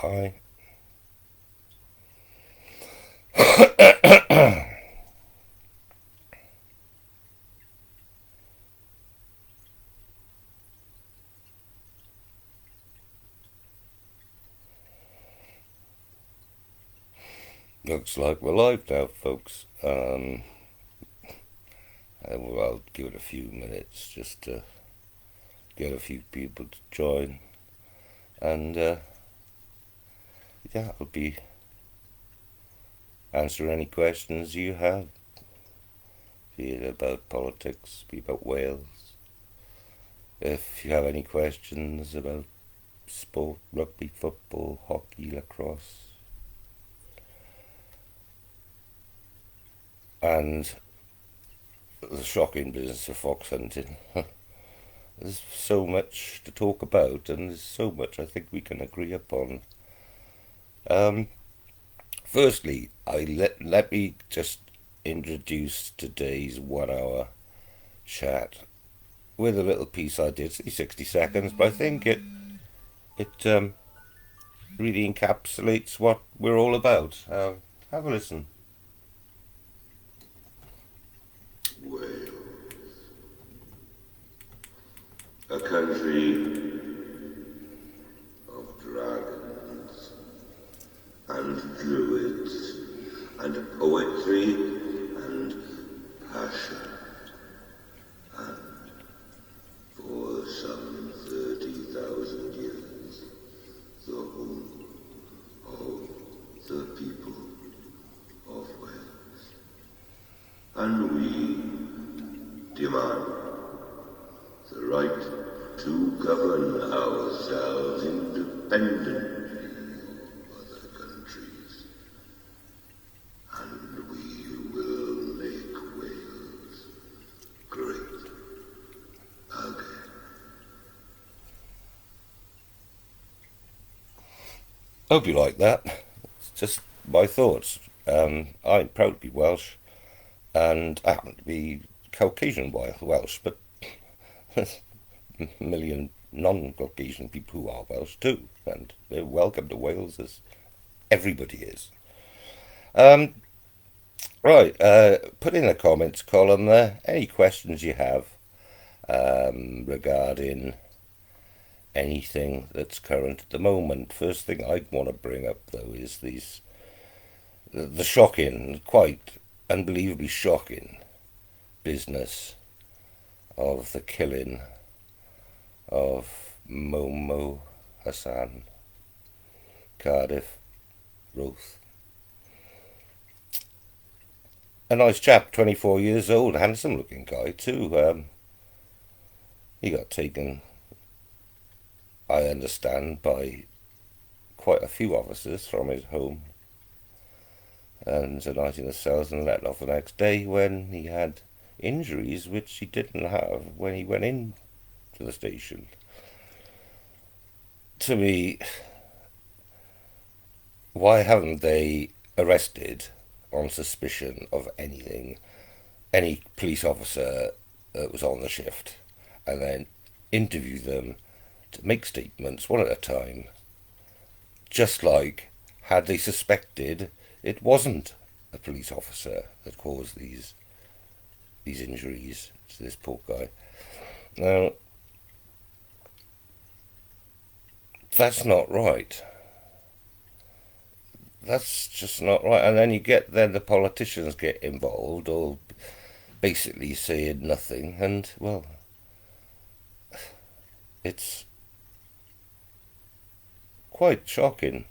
Hi. Looks like we're live now, folks. I'll give it a few minutes just to get a few people to join. And yeah, I'll be answering any questions you have, be it about politics, be it about Wales. If you have any questions about sport, rugby, football, hockey, lacrosse, and the shocking business of fox hunting. There's so much to talk about, and there's so much I think we can agree upon. Um, Firstly, let me just introduce today's 1 hour chat with a little piece I did, it's 60 seconds, but I think it really encapsulates what we're all about. Have a listen. Wales, a country of dragons and druids and poetry and passion, and for some 30,000 years, the home of the people of Wales. And we demand the right to govern ourselves independently of other countries, and we will make Wales great again. Hope you like that. It's just my thoughts. I'm proud to be Welsh, and I happen to be Caucasian Welsh, but there's a million non-Caucasian people who are Welsh too, and they're welcome to Wales as everybody is. Um, right, put in the comments column there any questions you have regarding anything that's current at the moment. First thing I want to bring up though is the shocking, quite unbelievably shocking business of the killing of Momo Hassan, Cardiff, Roath. A nice chap, 24 years old, handsome looking guy too. He got taken, I understand, by quite a few officers from his home and tonight in the cells and let off the next day when he had injuries which he didn't have when he went in to the station. To me, why haven't they arrested on suspicion of anything any police officer that was on the shift and then interview them to make statements one at a time, just like had they suspected it wasn't a police officer that caused these injuries to this poor guy. Now, that's not right. That's just not right. And then then the politicians get involved, or basically saying nothing, and well, it's quite shocking.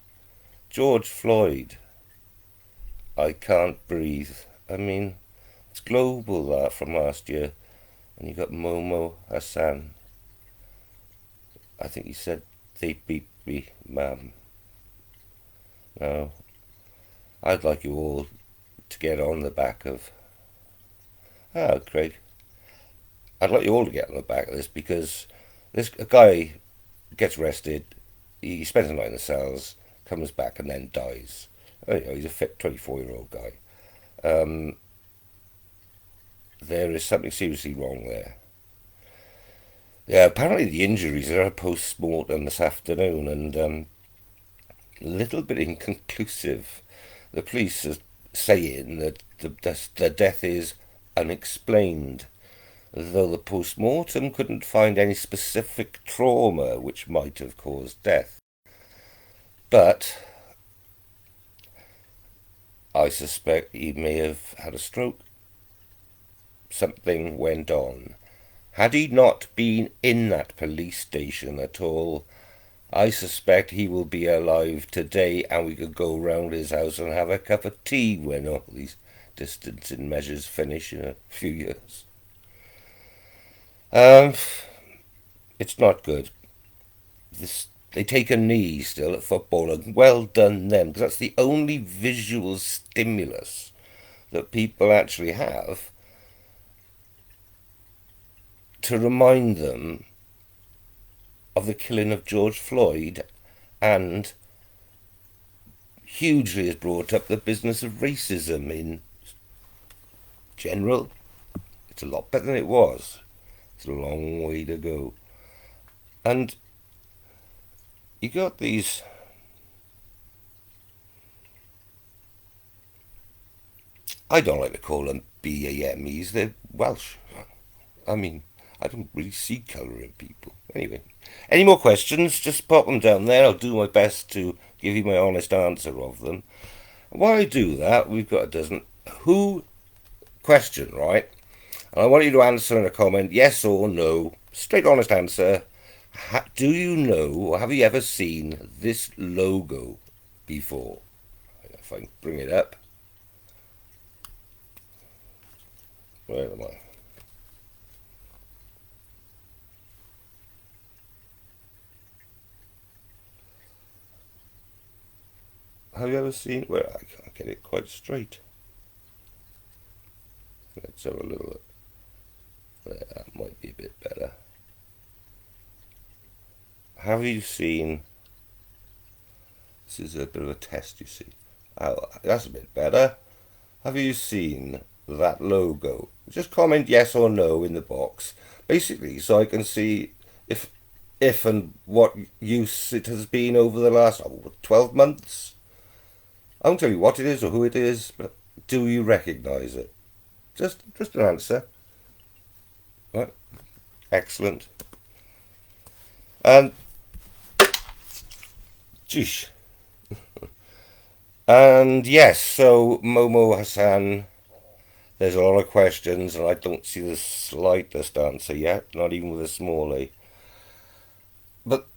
George Floyd, I can't breathe. I mean, it's global that from last year. And you got Momo Hassan. I think he said they beat me, ma'am. Now, I'd like you all to get on the back of. Ah, Craig. I'd like you all to get on the back of this because a guy gets arrested, he spends the night in the cells, comes back and then dies. Oh, you know, he's a fit 24-year-old guy. Um, there is something seriously wrong there. Yeah, apparently the injuries are a post-mortem this afternoon, and a little bit inconclusive. The police are saying that the death is unexplained, though the post-mortem couldn't find any specific trauma which might have caused death. But I suspect he may have had a stroke. Something went on. Had he not been in that police station at all, I suspect he will be alive today and we could go round his house and have a cup of tea when all these distancing measures finish in a few years. Um, it's not good. They take a knee still at football, and well done them, because that's the only visual stimulus that people actually have to remind them of the killing of George Floyd, and hugely has brought up the business of racism in general. It's a lot better than it was. It's a long way to go. And you got these I don't like to call them BAMEs, they're Welsh. I mean, I don't really see colour in people. Anyway, any more questions, just pop them down there. I'll do my best to give you my honest answer of them. While I do that, we've got a dozen. Who question, right? And I want you to answer in a comment, yes or no. Straight honest answer. Do you know, or have you ever seen this logo before? If I can bring it up. Where am I? Have you ever seen? Well, I can't get it quite straight. Let's have a little look. That might be a bit better. Have you seen? This is a bit of a test, you see. Oh, that's a bit better. Have you seen that logo? Just comment yes or no in the box, basically, so I can see if and what use it has been over the last 12 months. I won't tell you what it is or who it is, but do you recognise it? Just an answer. Right. Excellent. And geesh. And yes, so Momo Hassan, there's a lot of questions and I don't see the slightest answer yet, not even with a small a. But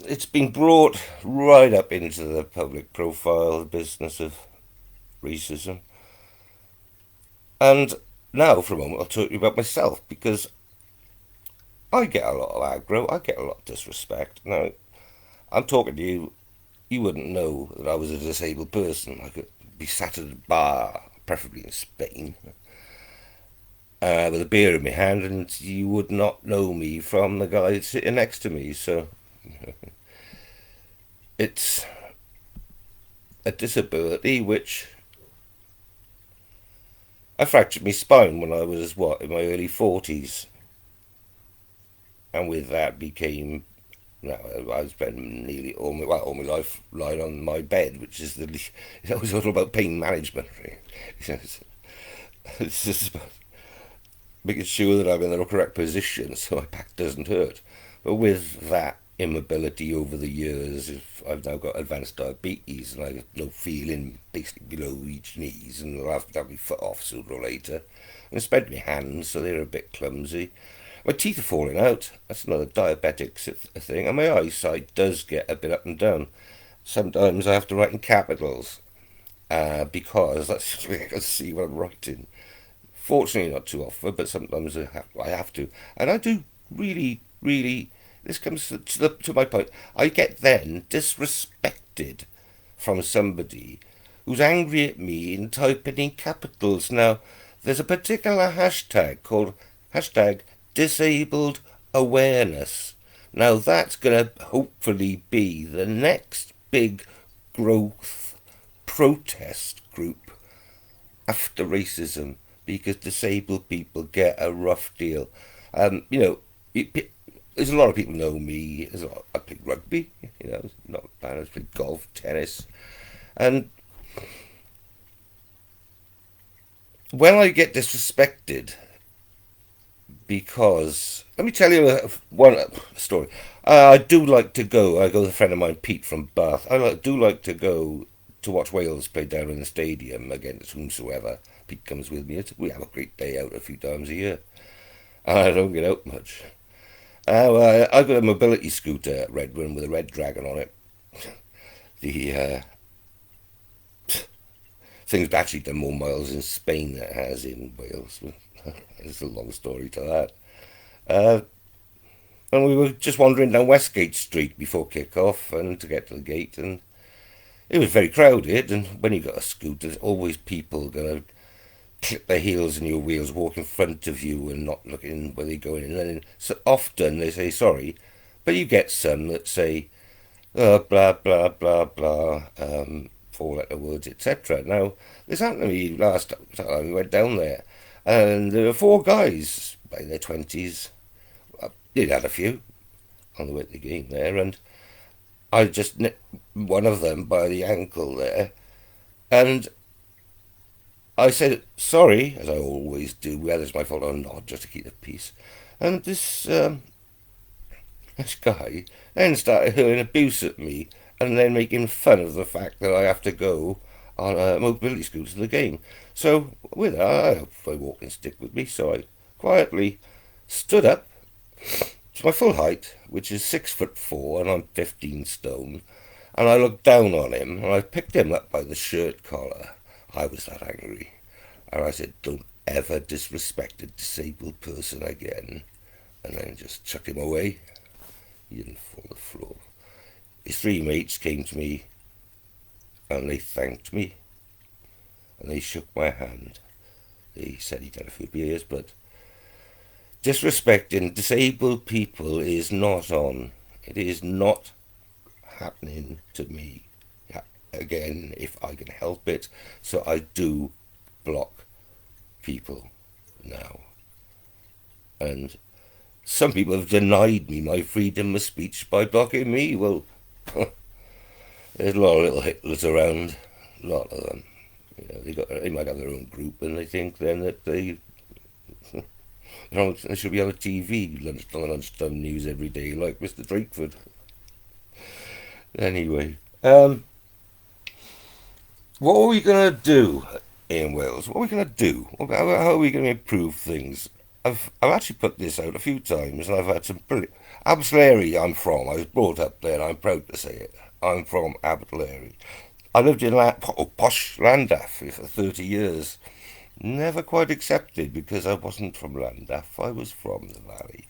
it's been brought right up into the public profile, the business of racism. And now, for a moment, I'll talk to you about myself, because I get a lot of aggro, I get a lot of disrespect. Now, I'm talking to you, you wouldn't know that I was a disabled person. I could be sat at a bar, preferably in Spain, with a beer in my hand, and you would not know me from the guy sitting next to me. So it's a disability which I fractured my spine when I was, in my early 40s. And with that became, I spent nearly all my life lying on my bed, which is it was all about pain management. Really. It's just about making sure that I'm in the correct position so my back doesn't hurt. But with that immobility over the years, I've now got advanced diabetes and I have no feeling basically below each knees, and I'll have to have my foot off sooner or later. And I spent my hands, so they're a bit clumsy. My teeth are falling out. That's another diabetic thing. And my eyesight does get a bit up and down. Sometimes I have to write in capitals because that's the way I can see what I'm writing. Fortunately, not too often, but sometimes I have to. And I do really, really. This comes to my point. I get then disrespected from somebody who's angry at me and typing in capitals. Now, there's a particular hashtag called hashtag disabled awareness. Now that's going to hopefully be the next big growth protest group after racism, because disabled people get a rough deal. There's a lot of people know me. I play rugby, not I played golf, tennis, and when I get disrespected because let me tell you one story. I do like to go. I go with a friend of mine, Pete from Bath. Do like to go to watch Wales play down in the stadium against whomsoever. Pete comes with me. We have a great day out a few times a year. And I don't get out much. I got a mobility scooter at Redburn with a red dragon on it. The thing's actually done more miles in Spain than it has in Wales. There's a long story to that. Uh, and we were just wandering down Westgate Street before kick-off and to get to the gate, and it was very crowded. And when you got a scooter, there's always people going to clip their heels in your wheels, walk in front of you and not looking where they're going. And then so often they say sorry, but you get some that say, oh, blah, blah, blah, blah, four-letter words, etc. Now, this happened to me last time we went down there, and there were four guys by their 20s. They'd had a few on the way to the game there, and I just nipped one of them by the ankle there, and I said sorry, as I always do, whether it's my fault or not, just to keep the peace. And this guy then started hurling abuse at me and then making fun of the fact that I have to go on a mobility scooter to the game. So with that, I have my walking stick with me, so I quietly stood up to my full height, which is 6'4", and I'm 15 stone, and I looked down on him and I picked him up by the shirt collar. I was that angry, and I said, "Don't ever disrespect a disabled person again," and then just chucked him away. He didn't fall to the floor. His three mates came to me and they thanked me and they shook my hand. They said he'd had a few beers, but disrespecting disabled people is not on. It is not happening to me again if I can help it. So I do block people now. And some people have denied me my freedom of speech by blocking me. Well, there's a lot of little Hitlers around, a lot of them. You know, they might have their own group, and they think then that they should be on the TV, lunchtime news every day, like Mr. Drakeford. Anyway, what are we gonna do in Wales? What are we gonna do? How are we gonna improve things? I've actually put this out a few times, and I've had some brilliant. Abertillery, I'm from. I was brought up there, and I'm proud to say it. I'm from Abertillery. I lived in posh Llandaff for 30 years. Never quite accepted because I wasn't from Llandaff. I was from the valley,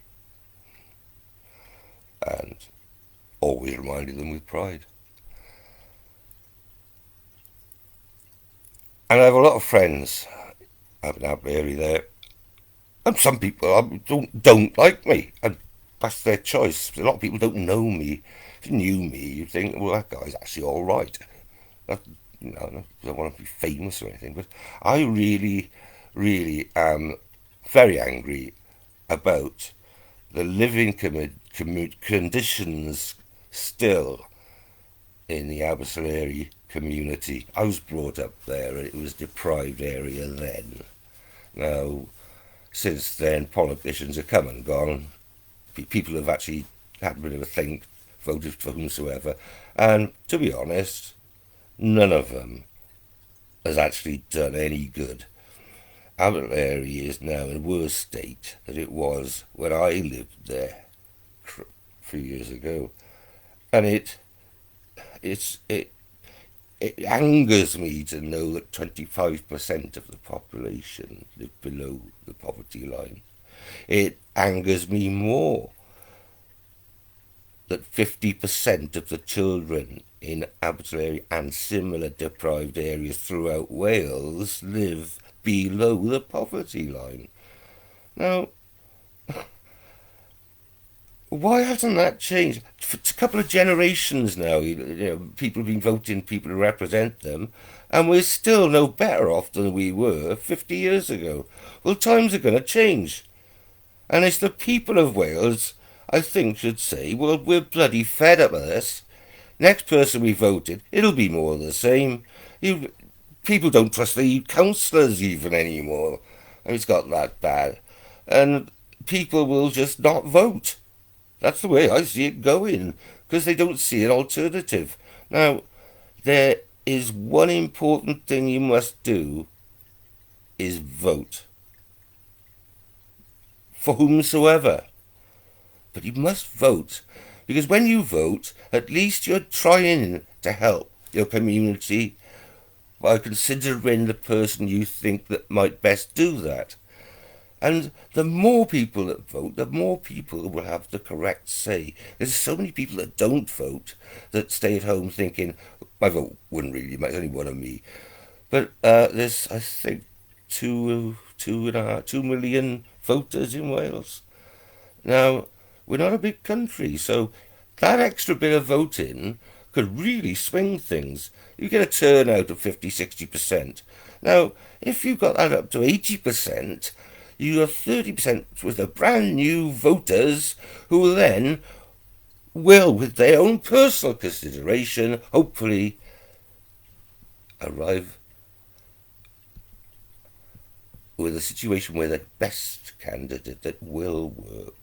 and always reminded them with pride. And I have a lot of friends up in Abertillery there. And some people don't like me, and that's their choice. A lot of people don't know me. If you knew me, you'd think, well, that guy's actually all right. I don't want to be famous or anything, but I really, really am very angry about the living conditions still in the Abertillery community. I was brought up there, and it was a deprived area then. Now, since then, politicians have come and gone. People have actually had a bit of a think, voted for whomsoever, and to be honest, none of them has actually done any good. Abertillery is now in a worse state than it was when I lived there a few years ago, and it angers me to know that 25% of the population live below the poverty line. It angers me more that 50% of the children in Abertillery and similar deprived areas throughout Wales live below the poverty line. Now, why hasn't that changed? For a couple of generations now, people have been voting people to represent them, and we're still no better off than we were 50 years ago. Well, times are going to change. And it's the people of Wales, I think, should say, well, we're bloody fed up of this. Next person we voted, it'll be more of the same. You, people don't trust the councillors even anymore. It's got that bad. And people will just not vote. That's the way I see it going, because they don't see an alternative. Now, there is one important thing you must do, is vote. For whomsoever. But you must vote, because when you vote, at least you're trying to help your community by considering the person you think that might best do that. And the more people that vote, the more people will have the correct say. There's so many people that don't vote, that stay at home thinking, my vote wouldn't really matter, there's only one of me. But there's, I think, 2.5 million voters in Wales. Now, we're not a big country, so that extra bit of voting could really swing things. You get a turnout of 50-60%. Now, if you got that up to 80%, you have 30% with the brand new voters who then will, with their own personal consideration, hopefully arrive with a situation where the best candidate that will work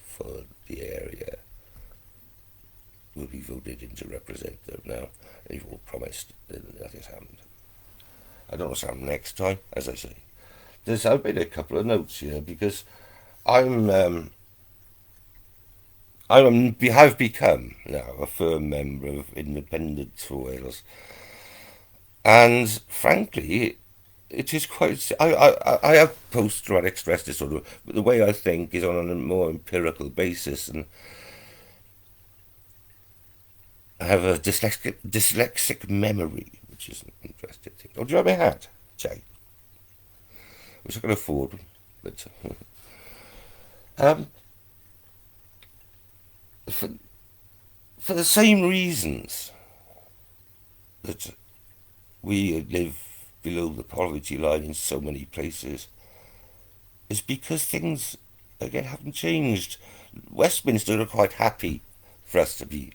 for the area will be voted in to represent them. Now, they've all promised that nothing's happened. I don't know what's happened next time, as I say. I've made a couple of notes here because have become now a firm member of Independence for Wales, and frankly, it is quite. I have posts where I express this sort of, but the way I think is on a more empirical basis, and I have a dyslexic memory, which is an interesting thing. Oh, do you have my hat, Jay? Which I can afford, but for the same reasons that we live below the poverty line in so many places, is because things again haven't changed. Westminster are quite happy for us to be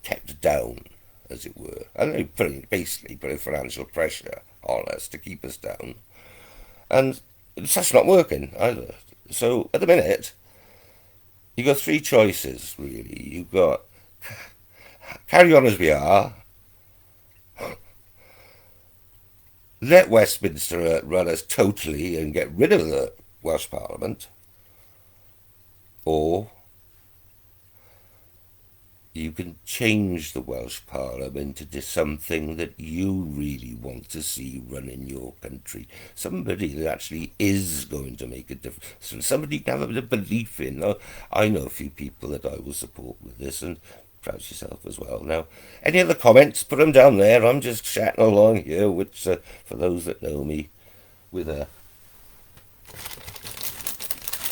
kept down, as it were, and they're basically putting financial pressure on us to keep us down. And that's not working either. So at the minute, you've got three choices, really. You've got carry on as we are, let Westminster run us totally and get rid of the Welsh Parliament, or you can change the Welsh Parliament into something that you really want to see run in your country. Somebody that actually is going to make a difference. Somebody you can have a bit of belief in. I know a few people that I will support with this, and perhaps yourself as well. Now, any other comments, put them down there. I'm just chatting along here, which, for those that know me, with a...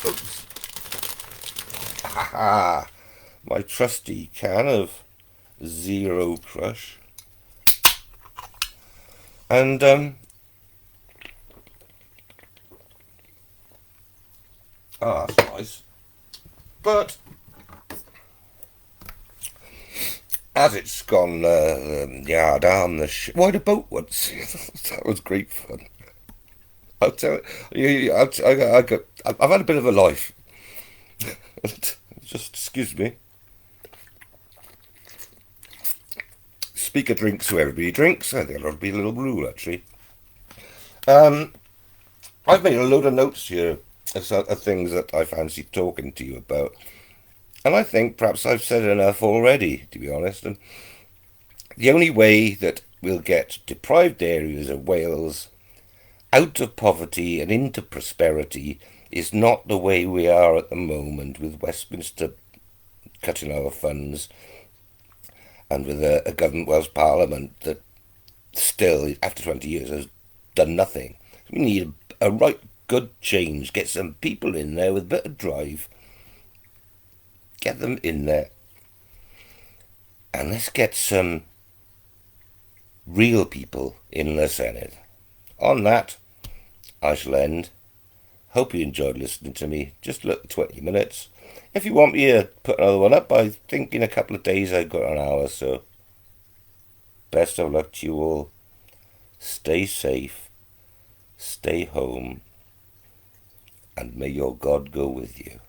Oops. Ha ha! My trusty can of Zero Crush. And, that's nice. But, as it's gone down the wide a boat once. That was great fun. I'll tell you, I've had a bit of a life. Just excuse me. Speaker drinks, so everybody drinks. I think that'll be a little rule, actually. I've made a load of notes here of things that I fancy talking to you about. And I think perhaps I've said enough already, to be honest. And the only way that we'll get deprived areas of Wales out of poverty and into prosperity is not the way we are at the moment, with Westminster cutting our funds and with a government Welsh Parliament that still, after 20 years, has done nothing. We need a right good change, get some people in there with a bit of drive, get them in there, and let's get some real people in the Senate. On that, I shall end. Hope you enjoyed listening to me. Just look, 20 minutes. If you want me to put another one up, I think in a couple of days I've got an hour, so best of luck to you all. Stay safe, stay home, and may your God go with you.